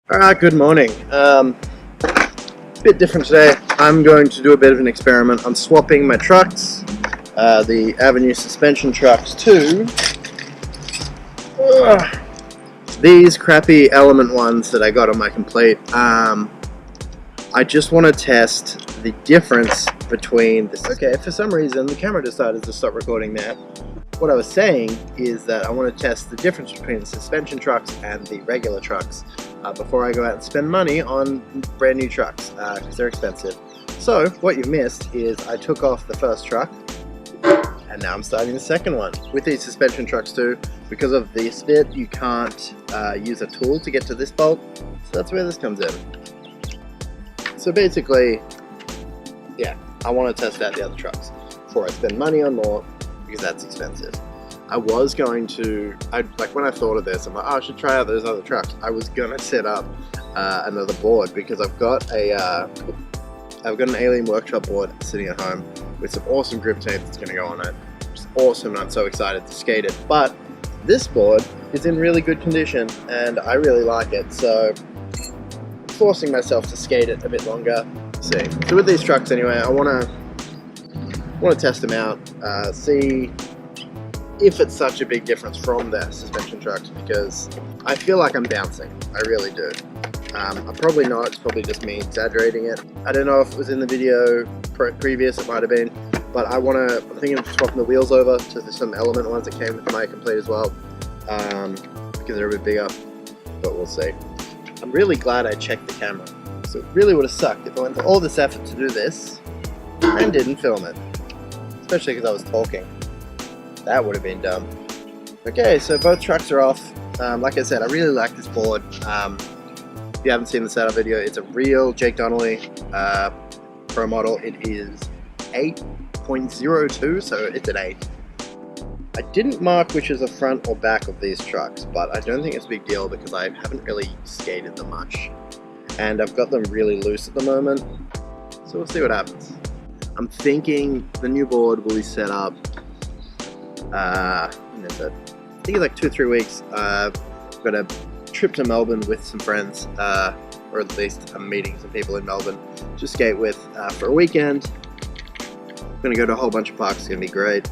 Alright, good morning. Bit different today. I'm going to do a bit of an experiment. I'm swapping my trucks, the Avenue suspension trucks, to these crappy Element ones that I got on my complete. I just want to test the difference between this. Okay, for some reason the camera decided to stop recording that. What I was saying is that I want to test the difference between the suspension trucks and the regular trucks before I go out and spend money on brand new trucks because they're expensive. So what you've missed is I took off the first truck and now I'm starting the second one. With these suspension trucks too, because of this bit, you can't use a tool to get to this bolt, so that's where this comes in. So basically, yeah, I want to test out the other trucks before I spend money on more, because that's expensive. I was going to, like when I thought of this, I'm like, oh, I should try out those other trucks. I was gonna set up another board because I've got an Alien Workshop board sitting at home with some awesome grip tape that's gonna go on it. It's awesome, and I'm so excited to skate it. But this board is in really good condition, and I really like it, so I'm forcing myself to skate it a bit longer. See, so with these trucks anyway, I want to test them out, see if it's such a big difference from the suspension trucks, because I feel like I'm bouncing. I really do. I'm probably not. It's probably just me exaggerating it. I don't know if it was in the video previous. It might have been, but I'm thinking of swapping the wheels over to some Element ones that came with my complete as well, because they're a bit bigger. But we'll see. I'm really glad I checked the camera. So it really would have sucked if I went to all this effort to do this and didn't film it. Especially because I was talking. That would have been dumb. Okay, so both trucks are off. Like I said, I really like this board. If you haven't seen the setup video, it's a real Jake Donnelly Pro model. It is 8.02, so it's an 8. I didn't mark which is the front or back of these trucks, but I don't think it's a big deal because I haven't really skated them much. And I've got them really loose at the moment, so we'll see what happens. I'm thinking the new board will be set up, when is it? I think it's like 2 or 3 weeks. I've got a trip to Melbourne with some friends, or at least I'm meeting some people in Melbourne to skate with for a weekend. I'm going to go to a whole bunch of parks, it's going to be great.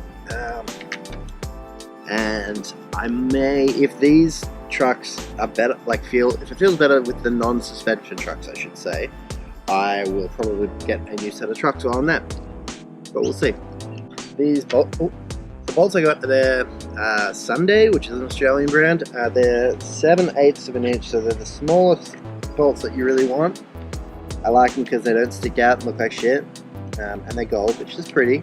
And I may, if these trucks are better, if it feels better with the non-suspension trucks, I should say, I will probably get a new set of trucks while on that, but we'll see. These the bolts I got are their Sunday, which is an Australian brand. They're 7/8 of an inch, so they're the smallest bolts that you really want. I like them because they don't stick out and look like shit, and they're gold, which is pretty,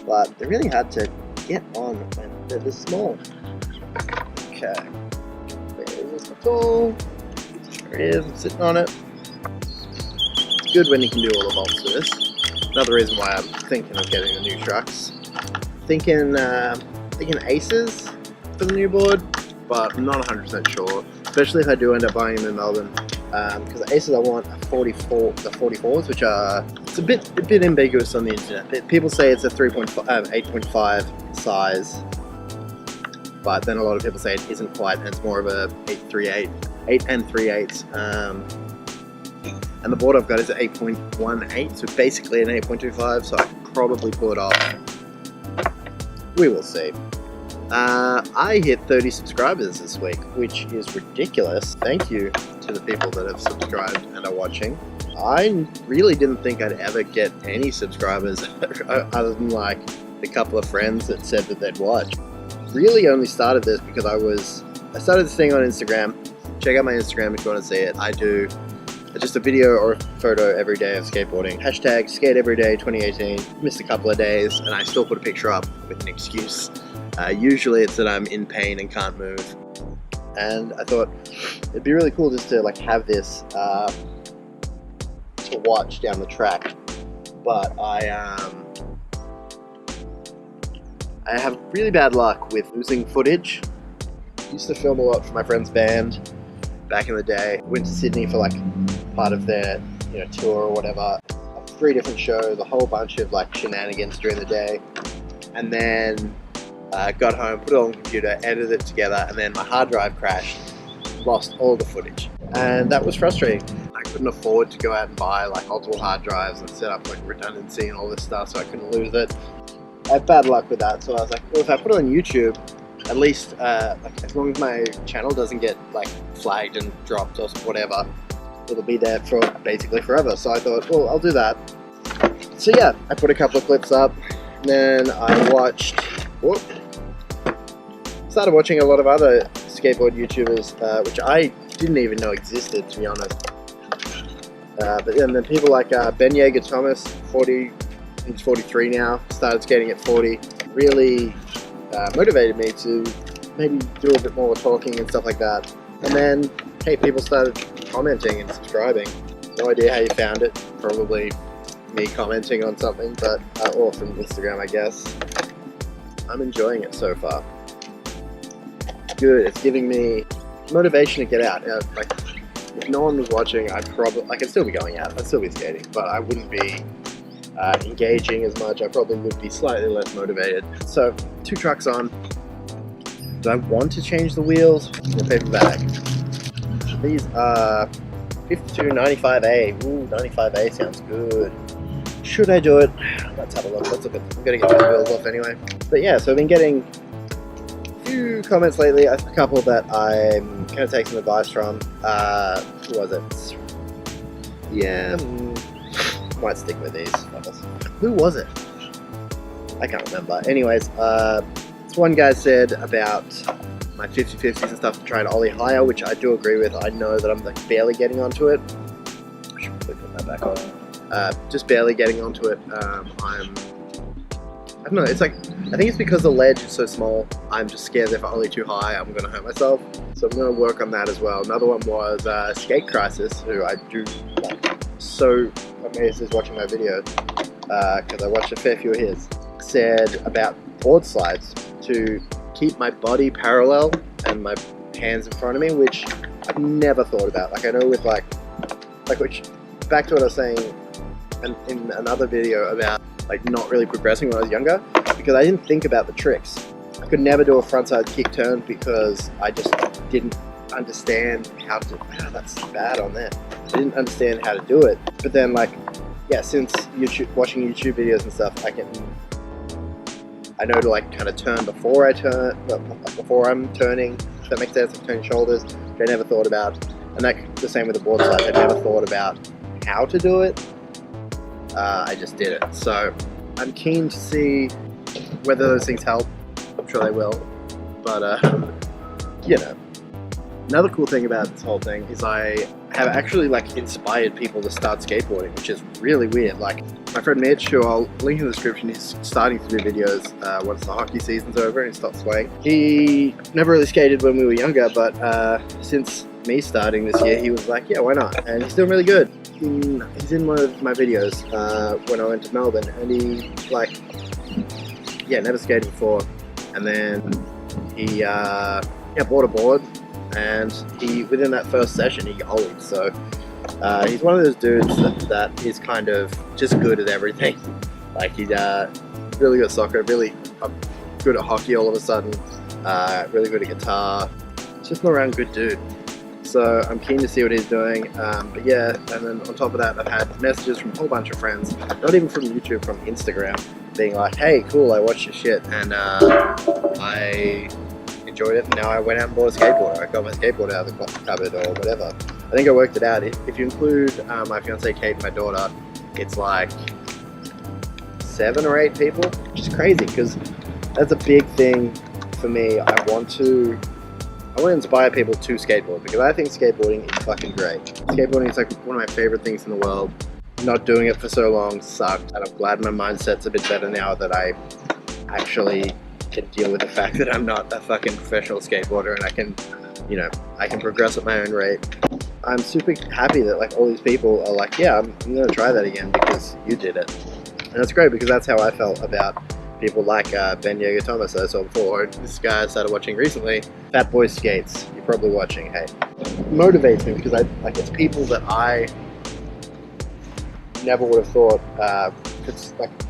but they're really hard to get on when they're this small. Okay, there's my tool. There it is, I'm sitting on it. Good when you can do all the bolts with this. Another reason why I'm thinking of getting the new trucks. Thinking Aces for the new board, but I'm not 100% sure. Especially if I do end up buying them in Melbourne, because the Aces I want are 44s, which are it's a bit ambiguous on the internet. People say it's a 8.5 size, but then a lot of people say it isn't quite, and it's more of a 8 and 3/8. And the board I've got is at 8.18, so basically an 8.25, so I could probably pull it off. We will see. I hit 30 subscribers this week, which is ridiculous. Thank you to the people that have subscribed and are watching. I really didn't think I'd ever get any subscribers other than like a couple of friends that said that they'd watch. Really only started this because I started this thing on Instagram. Check out my Instagram if you want to see it. I do just a video or a photo every day of skateboarding. Hashtag skate every day 2018. Missed a couple of days and I still put a picture up with an excuse. Usually it's that I'm in pain and can't move. And I thought it'd be really cool just to like have this to watch down the track. But I have really bad luck with losing footage. Used to film a lot for my friend's band back in the day. Went to Sydney for like part of their tour or whatever. 3 different shows, a whole bunch of like shenanigans during the day, and then got home, put it on the computer, edited it together, and then my hard drive crashed, lost all the footage. and that was frustrating. I couldn't afford to go out and buy like multiple hard drives and set up like redundancy and all this stuff, so I couldn't lose it. I had bad luck with that, so I was like, well, if I put it on YouTube, at least like as long as my channel doesn't get like flagged and dropped or whatever, it'll be there for basically forever. So I thought, well, I'll do that. So yeah, I put a couple of clips up, and then I watched, started watching a lot of other skateboard YouTubers, which I didn't even know existed, to be honest. But then people like Ben Yeager Thomas, 40, he's 43 now, started skating at 40, really motivated me to maybe do a bit more talking and stuff like that. And then, hey, people started commenting and subscribing. No idea how you found it, probably me commenting on something, but or from Instagram, I guess. I'm enjoying it so far. Good, it's giving me motivation to get out. Like, if no one was watching, I could still be going out, I'd still be skating, but I wouldn't be engaging as much. I probably would be slightly less motivated. So, 2 trucks on. Do I want to change the wheels? The paper bag. These are 5295A. Ooh, 95A sounds good. Should I do it? Let's have a look. Let's look at. I'm gonna get the wheels off anyway. But yeah, so I've been getting a few comments lately. A couple that I'm gonna take some advice from. Who was it? Yeah, might stick with these fellas. Who was it? I can't remember. Anyways, this one guy said about my 50/50s and stuff, trying to ollie higher, which I do agree with. I know that I'm like barely getting onto it. I should probably put that back on. Just barely getting onto it. I don't know, it's like, I think it's because the ledge is so small, I'm just scared that if I ollie too high, I'm going to hurt myself. So I'm going to work on that as well. Another one was Skate Crisis, who I do like, so amazed is watching my videos, because I watched a fair few of his, said about board slides to keep my body parallel and my hands in front of me, which I've never thought about. Like, I know with which, back to what I was saying in another video about like not really progressing when I was younger, because I didn't think about the tricks. I could never do a frontside kick turn because I just didn't understand how to, that's bad on there. I didn't understand how to do it. But then like, yeah, since watching YouTube videos and stuff, I know to like kind of turn before I turn, before I'm turning, if that makes sense, like turning shoulders, which I never thought about. And that the same with the board slides. I never thought about how to do it. I just did it. So I'm keen to see whether those things help. I'm sure they will. But, you know. Another cool thing about this whole thing is I have actually like inspired people to start skateboarding, which is really weird. Like my friend Mitch, who I'll link in the description, he's starting to do videos once the hockey season's over and he stops swaying. He never really skated when we were younger, but since me starting this year, he was like, yeah, why not? And he's doing really good. He's in one of my videos when I went to Melbourne, and he like, yeah, never skated before, and then he bought a board, and he within that first session he ollied. So he's one of those dudes that is kind of just good at everything. Like he's really good at soccer, really good at hockey all of a sudden, really good at guitar. Just an all-around good dude. So I'm keen to see what he's doing, but yeah, and then on top of that, I've had messages from a whole bunch of friends, not even from YouTube, from Instagram, being like, hey, cool, I watched your shit, and I enjoyed it, and now I went out and bought a skateboard. I got my skateboard out of the cupboard or whatever. I think I worked it out. If you include my fiancée Kate and my daughter, it's like 7 or 8 people, which is crazy, because that's a big thing for me. I want to inspire people to skateboard, because I think skateboarding is fucking great. Skateboarding is like one of my favorite things in the world. Not doing it for so long sucked, and I'm glad my mindset's a bit better now that I actually can deal with the fact that I'm not a fucking professional skateboarder, and I can, you know, I can progress at my own rate. I'm super happy that like all these people are like, yeah, I'm gonna try that again because you did it. And that's great, because that's how I felt about people like Ben Yeager Thomas that I saw before. This guy I started watching recently, Fat Boy Skates. You're probably watching. Hey, it motivates me because it's people that I never would have thought.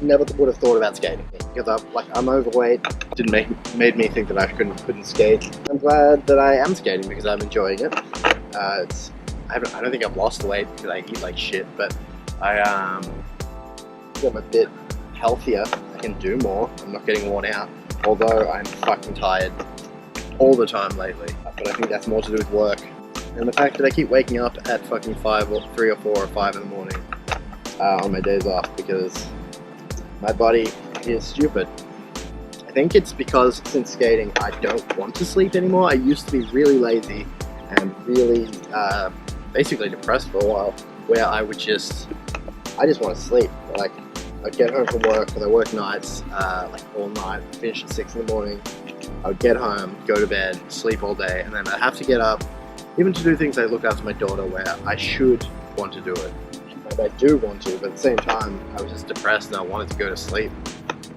Never would have thought about skating, because I'm overweight. Didn't made me think that I couldn't skate. I'm glad that I am skating because I'm enjoying it. It's I don't think I've lost weight because I eat like shit, but I'm a bit healthier. I can do more. I'm not getting worn out, although I'm fucking tired all the time lately. But I think that's more to do with work and the fact that I keep waking up at fucking 5 or 3 or 4 or 5 in the morning on my days off because my body is stupid. I think it's because since skating I don't want to sleep anymore. I used to be really lazy and really basically depressed for a while, where I just want to sleep. Like, I'd get home from work because I work nights, like all night, finish at 6 in the morning. I would get home, go to bed, sleep all day, and then I have to get up, even to do things like look after my daughter, where I should want to do it. And I do want to, but at the same time, I was just depressed and I wanted to go to sleep.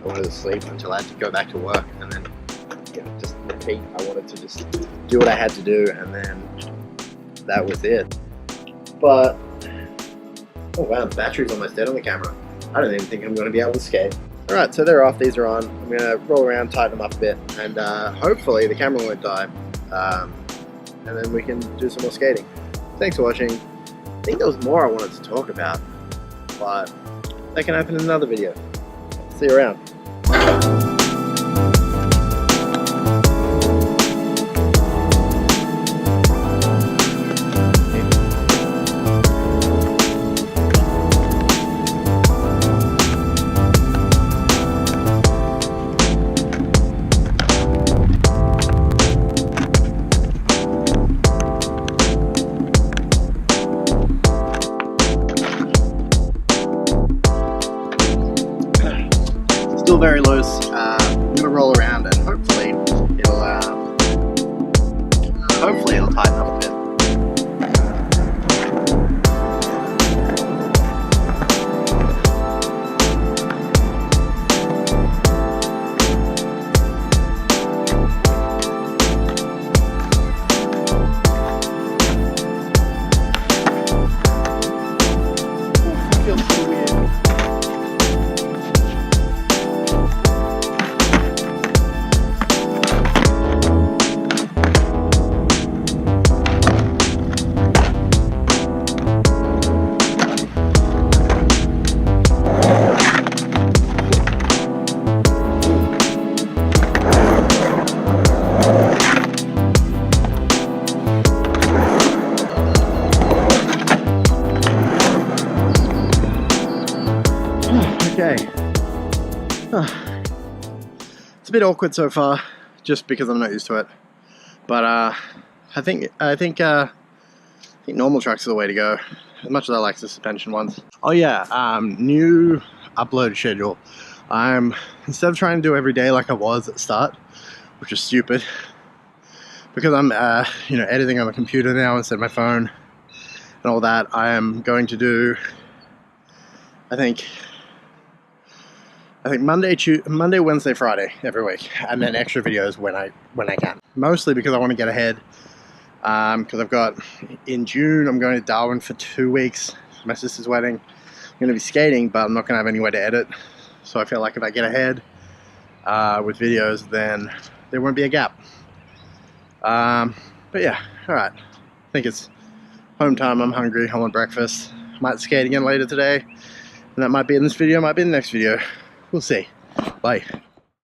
I wanted to sleep until I had to go back to work, and then just repeat. I wanted to just do what I had to do, and then that was it. But, oh wow, the battery's almost dead on the camera. I don't even think I'm going to be able to skate. Alright, so they're off, these are on. I'm going to roll around, tighten them up a bit, and hopefully the camera won't die. And then we can do some more skating. Thanks for watching. I think there was more I wanted to talk about, but that can happen in another video. See you around. Still very loose. I'm gonna roll around and hopefully it'll tighten up a bit. It feels so weird. Okay, it's a bit awkward so far, just because I'm not used to it. But I think normal trucks are the way to go, as much as I like the suspension ones. Oh yeah, new upload schedule. Instead of trying to do every day like I was at the start, which is stupid, because I'm editing on my computer now instead of my phone and all that. I am going to do, I think Monday, Wednesday, Friday every week, and then extra videos when I can. Mostly because I want to get ahead. Because I've got, in June, I'm going to Darwin for 2 weeks. My sister's wedding. I'm going to be skating, but I'm not going to have anywhere to edit. So I feel like if I get ahead with videos, then there won't be a gap. But yeah, alright. I think it's home time. I'm hungry. I want breakfast. Might skate again later today. And that might be in this video, might be in the next video. We'll see. Bye.